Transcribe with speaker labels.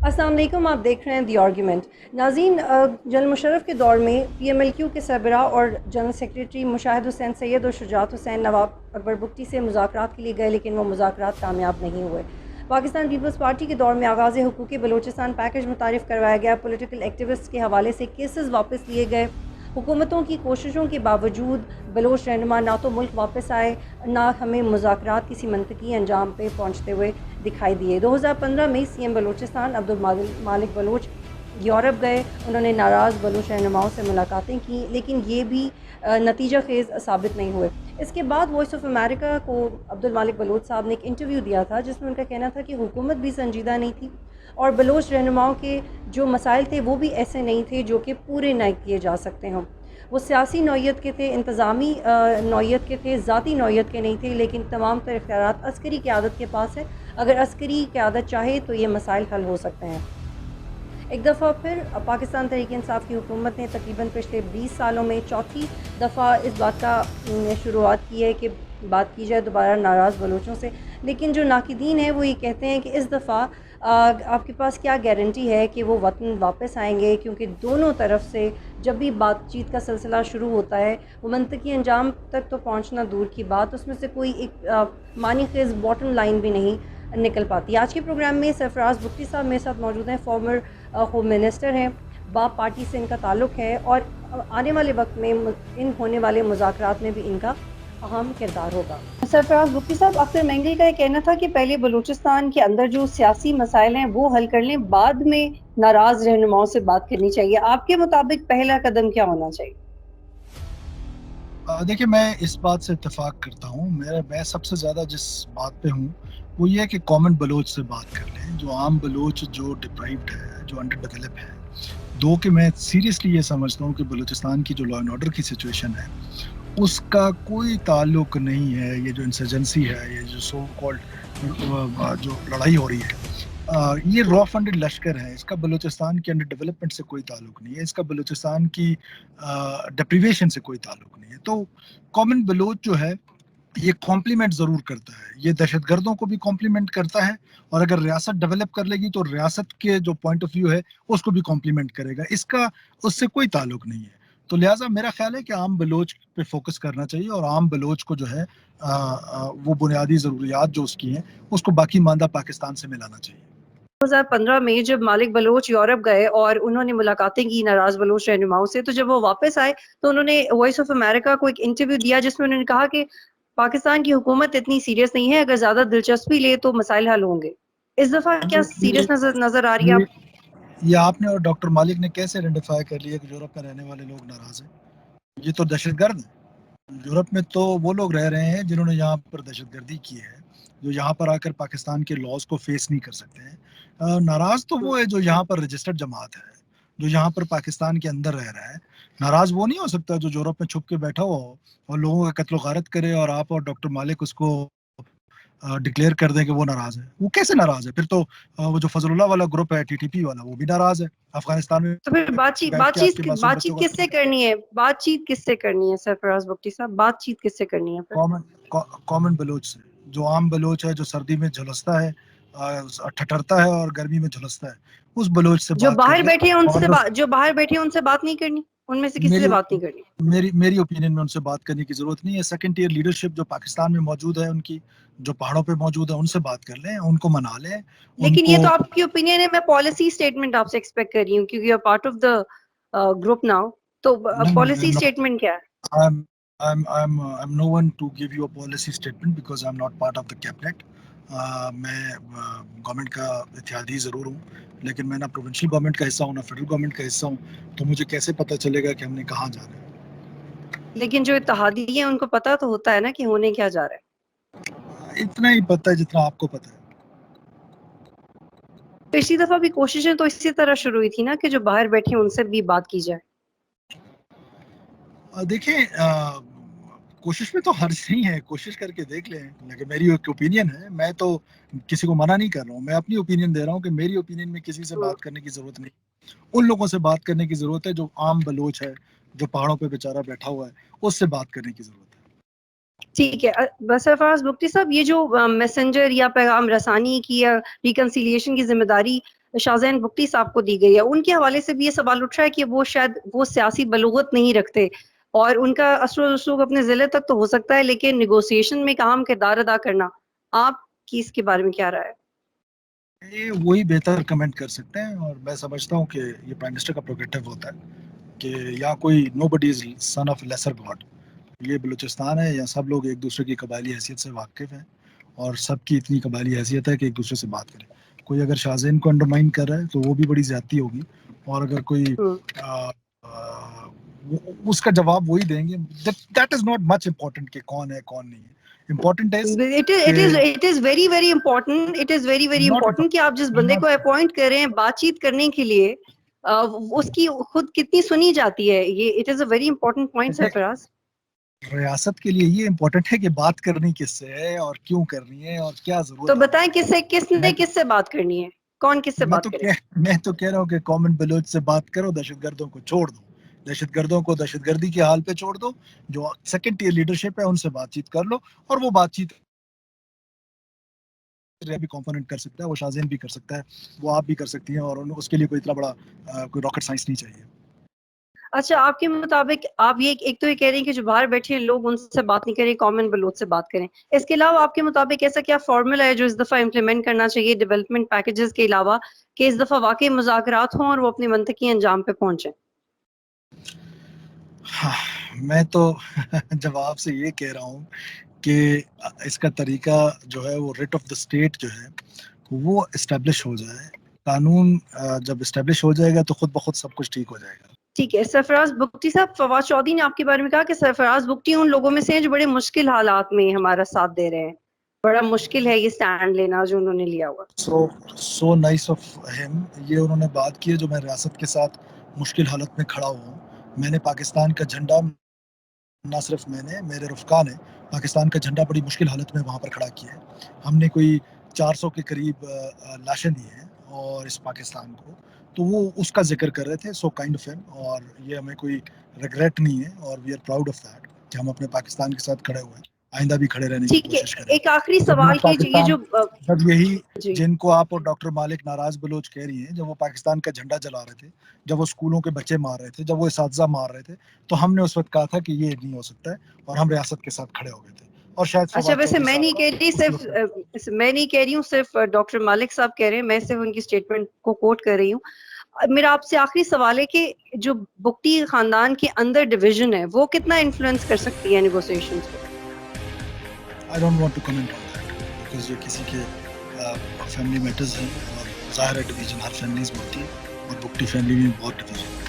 Speaker 1: السلام علیکم، آپ دیکھ رہے ہیں دی آرگیومنٹ. ناظرین، جنرل مشرف کے دور میں پی ایم ایل کیو کے سربراہ اور جنرل سیکریٹری مشاہد حسین سید اور شجاعت حسین نواب اکبر بگٹی سے مذاکرات کے لیے گئے، لیکن وہ مذاکرات کامیاب نہیں ہوئے. پاکستان پیپلز پارٹی کے دور میں آغاز حقوقی بلوچستان پیکج متعارف کروایا گیا. پولیٹیکل ایکٹیوسٹ کے حوالے سے کیسز واپس لیے گئے. حکومتوں کی کوششوں کے باوجود بلوچ رہنما نہ تو ملک واپس آئے، نہ ہمیں مذاکرات کسی منطقی انجام پہ پہنچتے ہوئے دکھائی دیے. 2015 میں C M Balochistan Abdul Malik Baloch Europe گئے. انہوں نے ناراض بلوچ رہنماؤں سے ملاقاتیں کی، لیکن یہ بھی نتیجہ خیز ثابت نہیں ہوئے. اس کے بعد وائس آف امریکہ کو عبدالمالک بلوچ صاحب نے ایک انٹرویو دیا تھا، جس میں ان کا کہنا تھا کہ حکومت بھی سنجیدہ نہیں تھی اور بلوچ رہنماؤں کے جو مسائل تھے وہ بھی ایسے نہیں تھے جو کہ پورے نہ کیے جا سکتے ہوں. وہ سیاسی نوعیت کے تھے، انتظامی نوعیت کے تھے، ذاتی نوعیت کے نہیں تھے، لیکن تمام تر اختیارات عسکری قیادت کے پاس ہے. اگر عسکری قیادت چاہے تو یہ مسائل حل ہو سکتے ہیں. ایک دفعہ پھر پاکستان تحریک انصاف کی حکومت نے تقریباً پچھلے 20 سالوں میں چوتھی دفعہ اس بات کا شروعات کی ہے کہ بات کی جائے دوبارہ ناراض بلوچوں سے. لیکن جو ناقدین ہیں وہ یہ کہتے ہیں کہ اس دفعہ آپ کے پاس کیا گارنٹی ہے کہ وہ وطن واپس آئیں گے، کیونکہ دونوں طرف سے جب بھی بات چیت کا سلسلہ شروع ہوتا ہے وہ منطقی انجام تک تو پہنچنا دور کی بات، اس میں سے کوئی ایک معنی خیز باٹم لائن بھی نہیں نکل پاتی. آج کے پروگرام میں سرفراز بگٹی صاحب میرے ساتھ موجود ہیں. فارمر ہوم منسٹر ہیں، باپ پارٹی سے ان کا تعلق ہے اور آنے والے وقت میں ان ہونے والے مذاکرات میں بھی ان کا اہم کردار ہوگا. سرفراز بگٹی صاحب، اختر مینگل کا یہ کہنا تھا کہ پہلے بلوچستان کے اندر جو سیاسی مسائل ہیں وہ حل کر لیں، بعد میں ناراض رہنماؤں سے بات کرنی چاہیے. آپ کے مطابق پہلا قدم کیا ہونا چاہیے؟
Speaker 2: دیکھیں، میں اس بات سے اتفاق کرتا ہوں. میں سب سے زیادہ جس بات پہ ہوں وہ یہ ہے کہ کامن بلوچ سے بات کر لیں. جو عام بلوچ جو ڈپرائیوڈ ہے، جو انڈر ڈیولپ ہے، کہ میں سیریسلی یہ سمجھتا ہوں کہ بلوچستان کی جو لا اینڈ آرڈر کی سچویشن ہے اس کا کوئی تعلق نہیں ہے. یہ جو انسرجنسی ہے، یہ جو سو کالڈ جو لڑائی ہو رہی ہے، یہ را فنڈڈ لشکر ہے. اس کا بلوچستان کی انڈر ڈیولپمنٹ سے کوئی تعلق نہیں ہے. اس کا بلوچستان کی ڈپریویشن سے کوئی تعلق نہیں ہے. تو کامن بلوچ جو ہے یہ کمپلیمنٹ ضرور کرتا ہے. یہ دہشت گردوں کو بھی کمپلیمنٹ کرتا ہے، اور اگر ریاست ڈیولپ کر لے گی تو ریاست کے جو پوائنٹ آف ویو ہے اس کو بھی کمپلیمنٹ کرے گا. اس سے کوئی تعلق نہیں ہے. تو لہٰذا میرا خیال ہے کہ عام بلوچ پہ فوکس کرنا چاہیے، اور عام بلوچ کو جو ہے وہ بنیادی ضروریات جو اس کی ہیں اس کو باقی ماندہ پاکستان سے ملانا چاہیے.
Speaker 1: 2015 میں جب مالک بلوچ یورپ گئے اور انہوں نے ملاقاتیں کی ناراض بلوچ رہنماؤں سے، تو جب وہ واپس آئے تو انہوں نے وائس آف امریکہ کو ایک انٹرویو دیا جس میں انہوں نے کہا کہ پاکستان کی حکومت اتنی سیریس نہیں ہے، اگر زیادہ دلچسپی لے تو مسائل حل ہوں گے. اس دفعہ کیا سیریس نظر آ رہی ہے آپ؟
Speaker 2: یہ آپ نے اور ڈاکٹر مالک نے کیسے آئیڈینٹیفائی کر لیا کہ یورپ میں رہنے والے لوگ ناراض ہیں؟ یہ تو دہشت گرد ہیں. یورپ میں تو وہ لوگ رہ رہے ہیں جنہوں نے یہاں پر دہشت گردی کی ہے، جو یہاں پر آ کر پاکستان کے لاز کو فیس نہیں کر سکتے ہیں. ناراض تو وہ ہے جو یہاں پر رجسٹرڈ جماعت ہے، جو یہاں پر پاکستان کے اندر رہ رہا ہے. ناراض وہ نہیں ہو سکتا جو یورپ میں چھپ کے بیٹھا ہو اور لوگوں کا قتل و غارت کرے، اور آپ اور ڈاکٹر مالک اس کو ڈکلیئر کر دیں کہ وہ ناراض ہے. وہ کیسے ناراض ہے؟ پھر تو وہ جو فضل اللہ والا گروپ ہے ٹی ٹی پی والا، وہ بھی ناراض ہے. افغانستان میں
Speaker 1: تو پھر بات
Speaker 2: بیٹھ کے آپ کے معصوم
Speaker 1: چیت
Speaker 2: بچوں
Speaker 1: کس سے کرنی ہے؟ بات چیت کس سے کرنی ہے سرفراز بگٹی صاحب؟ بات چیت کس سے کرنی ہے پھر؟
Speaker 2: کامن بلوچ سے. جو عام بلوچ ہے، جو سردی میں جھلستا ہے، ٹھٹرتا ہے اور گرمی میں جھلستا ہے، اس بلوچ سے
Speaker 1: جو
Speaker 2: بات کر
Speaker 1: باہر
Speaker 2: لے.
Speaker 1: بیٹھے ہیں
Speaker 2: اور
Speaker 1: جو باہر بیٹھے ہیں ان سے بات نہیں کرنی؟ ان میں سے کسی
Speaker 2: میری
Speaker 1: سے بات نہیں کرنی؟
Speaker 2: میری اوپینین میں ان سے بات کرنے کی ضرورت نہیں ہے. سیکنڈ ٹیئر لیڈرشپ جو پاکستان میں موجود ہے، ان کی جو پہاڑوں پہ موجود ہے، ان سے بات کر لیں، ان کو منا لیں. ان
Speaker 1: لیکن یہ
Speaker 2: کو
Speaker 1: تو آپ کی اوپینین ہے. میں پالیسی اسٹیٹمنٹ آپ سے ایکسپیکٹ کر رہی ہوں کیونکہ you are part of the group now. تو پالیسی اسٹیٹمنٹ کیا ہے؟
Speaker 2: I'm no one to give you a policy statement because I'm not part of the cabinet. میں گورنمنٹ کا اتحادی ضرور ہوں، لیکن میں نہ پروونشل گورنمنٹ کا حصہ ہوں نہ فیڈرل گورنمنٹ کا حصہ ہوں. تو مجھے کیسے پتہ چلے گا کہ ہم نے کہاں جانا ہے؟
Speaker 1: لیکن جو اتحادی ہیں ان کو پتہ تو ہوتا ہے نا کہ ہونے کیا جا رہا ہے.
Speaker 2: اتنا ہی پتہ ہے جتنا آپ کو پتہ ہے.
Speaker 1: پچھلی دفعہ بھی کوششیں تو اسی طرح شروع ہوئی تھی نا کہ جو باہر بیٹھے ان سے بھی بات کی جائے.
Speaker 2: دیکھیں، کوشش میں تو حرج نہیں ہے، کوشش کر کے دیکھ لیں. لیکن میری ایک اوپینین ہے، میں تو کسی کو منع نہیں کر رہا ہوں. میں اپنی اوپینین دے رہا ہوں کہ میری اوپینین میں کسی سے بات کرنے کی ضرورت نہیں. ان لوگوں سے بات کرنے کی ضرورت ہے جو عام بلوچ ہے، جو پہاڑوں پہ بیچارہ بیٹھا ہوا ہے، اس سے بات کرنے کی ضرورت ہے.
Speaker 1: ٹھیک ہے. سرفراز بگٹی صاحب، یہ جو میسنجر یا پیغام رسانی کی یا ریکنسیلیشن کی ذمہ داری شاہزین بگٹی صاحب کو دی گئی ہے، ان کے حوالے سے بھی یہ سوال اٹھ رہا ہے کہ وہ شاید وہ سیاسی بلوغت نہیں رکھتے، اور ان کا اثر و رسوخ اپنے ضلع تک تو ہو سکتا ہے لیکن نیگوسیشن میں ایک اہم کردار ادا کرنا، آپ کی اس کے بارے میں کیا رائے ہے؟
Speaker 2: یہ وہی بہتر کمنٹ کر سکتے ہیں، اور میں سمجھتا ہوں کہ یہ پرائم منسٹر کا پروگیٹو ہوتا ہے کہ یا کوئی نو بڈی از سن آف لیسر گاڈ. یہ بلوچستان ہے، یا سب لوگ ایک دوسرے کی قبائلی حیثیت سے واقف ہیں، اور سب کی اتنی قبائلی حیثیت ہے کہ ایک دوسرے سے بات کریں. کوئی اگر شاہزین کو انڈرمائن کر رہا ہے تو وہ بھی بڑی زیادتی ہوگی، اور اگر کوئی اس کا جواب وہی دیں گے. That is not much important کہ کون ہے کون نہیں ہے. Important is
Speaker 1: it is very very important, it is very very
Speaker 2: not
Speaker 1: important کہ آپ جس بندے کو اپوائنٹ کر رہے ہیں بات چیت کرنے کے لیے، اس کی خود کتنی سنی جاتی ہے. یہ it is a very important point Sarfaraz.
Speaker 2: ریاست کے لیے یہ امپورٹنٹ ہے کہ بات کرنی کس سے ہے اور کیوں کرنی ہے اور کیا
Speaker 1: تو
Speaker 2: ضرورت ہے.
Speaker 1: بتائیں کس نے کس سے بات کرنی ہے، کون کس سے بات کرے؟
Speaker 2: میں تو کہہ رہا ہوں کہ کامن بلوچ سے بات کرو، دہشت گردوں کو چھوڑ دو، دہشت گردوں کو دہشت گردی کے حال پہ چھوڑ دو. جو سیکنڈ ٹیئر لیڈرشپ ہے ان سے بات چیت کر لو، اور وہ بات چیت بھی کمپوننٹ کر سکتا ہے، وہ شاہزین بھی کر سکتا ہے، وہ آپ بھی کر سکتی ہیں، اور اس کے لیے کوئی اتنا بڑا کوئی راکٹ سائنس نہیں چاہیے.
Speaker 1: اچھا، آپ کے مطابق آپ یہ ایک تو یہ کہہ رہے ہیں کہ جو باہر بیٹھے ہیں لوگ ان سے بات نہیں کریں، کامن بلوچ سے بات کریں. اس کے علاوہ آپ کے مطابق ایسا کیا فارمولا ہے جو اس دفعہ امپلیمنٹ کرنا چاہیے ڈیولپمنٹ پیکیجز کے علاوہ، کہ اس دفعہ واقعی مذاکرات ہوں اور وہ اپنی منطقی انجام پہ پہنچیں؟
Speaker 2: میں تو جواب سے یہ کہہ رہا ہوں کہ اس کا طریقہ جو ہے وہ ریٹ آف دا اسٹیٹ جو ہے وہ اسٹیبلش ہو جائے. قانون جب اسٹیبلش ہو جائے گا تو خود بخود سب کچھ ٹھیک ہو جائے گا.
Speaker 1: ٹھیک ہے. سرفراز بگٹی صاحب، فواد چودھری نے آپ کے بارے میں کہا کہ سرفراز بگٹی ان لوگوں میں سے ہیں جو بڑے مشکل حالات میں ہمارا ساتھ دے رہے ہیں، بڑا مشکل ہے یہ سٹینڈ لینا جو انہوں نے لیا ہوا.
Speaker 2: سو نائس آف ہم. یہ انہوں نے بات کی ہے جو میں ریاست کے ساتھ مشکل حالت میں کھڑا ہوں. میں نے پاکستان کا جھنڈا، نہ صرف میں نے، میرے رفقا نے پاکستان کا جھنڈا بڑی مشکل حالت میں وہاں پر کھڑا کیا ہے. ہم نے کوئی 400 کے قریب لاشیں دی ہیں اور اس پاکستان کو، تو وہ اس کا ذکر کر رہے تھے. سو کائنڈ آف ہم. اور یہ ہمیں کوئی ریگریٹ نہیں ہے، اور we are proud of that کہ ہم اپنے پاکستان کے ساتھ کھڑے ہوئے ہیں. آئندہ بھی کھڑے رہنے کی
Speaker 1: ٹھیک ہے.
Speaker 2: کوشش کریں.
Speaker 1: ایک آخری
Speaker 2: جب
Speaker 1: سوال
Speaker 2: لوگ
Speaker 1: کی یہ
Speaker 2: پاکستان،
Speaker 1: جو
Speaker 2: جب یہی
Speaker 1: جی
Speaker 2: جن کو آپ اور ڈاکٹر مالک ناراض بلوچ کہہ رہی ہیں، جب وہ پاکستان کا جھنڈا جلا رہے تھے، جب وہ اسکولوں کے بچے مار رہے تھے، جب وہ اساتذہ مار رہے تھے، تو ہم نے اس وقت کہا تھا کہ یہ نہیں ہو سکتا ہے، اور ہم ریاست کے ساتھ کھڑے ہو گئے تھے. اور شاید
Speaker 1: اچھا،
Speaker 2: فواد
Speaker 1: ویسے
Speaker 2: چودھری
Speaker 1: میں
Speaker 2: صاحب
Speaker 1: نہیں کہہ رہی میں نہیں کہہ رہی ہوں صرف ڈاکٹر مالک صاحب کہہ رہے ہیں، میں صرف ان کی اسٹیٹمنٹ کو کوٹ کر رہی ہوں. میرا آپ سے آخری سوال ہے کہ جو بگٹی خاندان کے اندر ڈویژن ہے وہ کتنا انفلوئنس کر سکتی ہے نیگوسیشنز کو؟
Speaker 2: I don't want to comment on that because یہ کسی کے فیملی میٹرز ہیں، اور ظاہر ہے ڈویژن ہر فیملیز میں ہوتی ہے، اور بگٹی فیملی میں بہت ڈویژن ہے.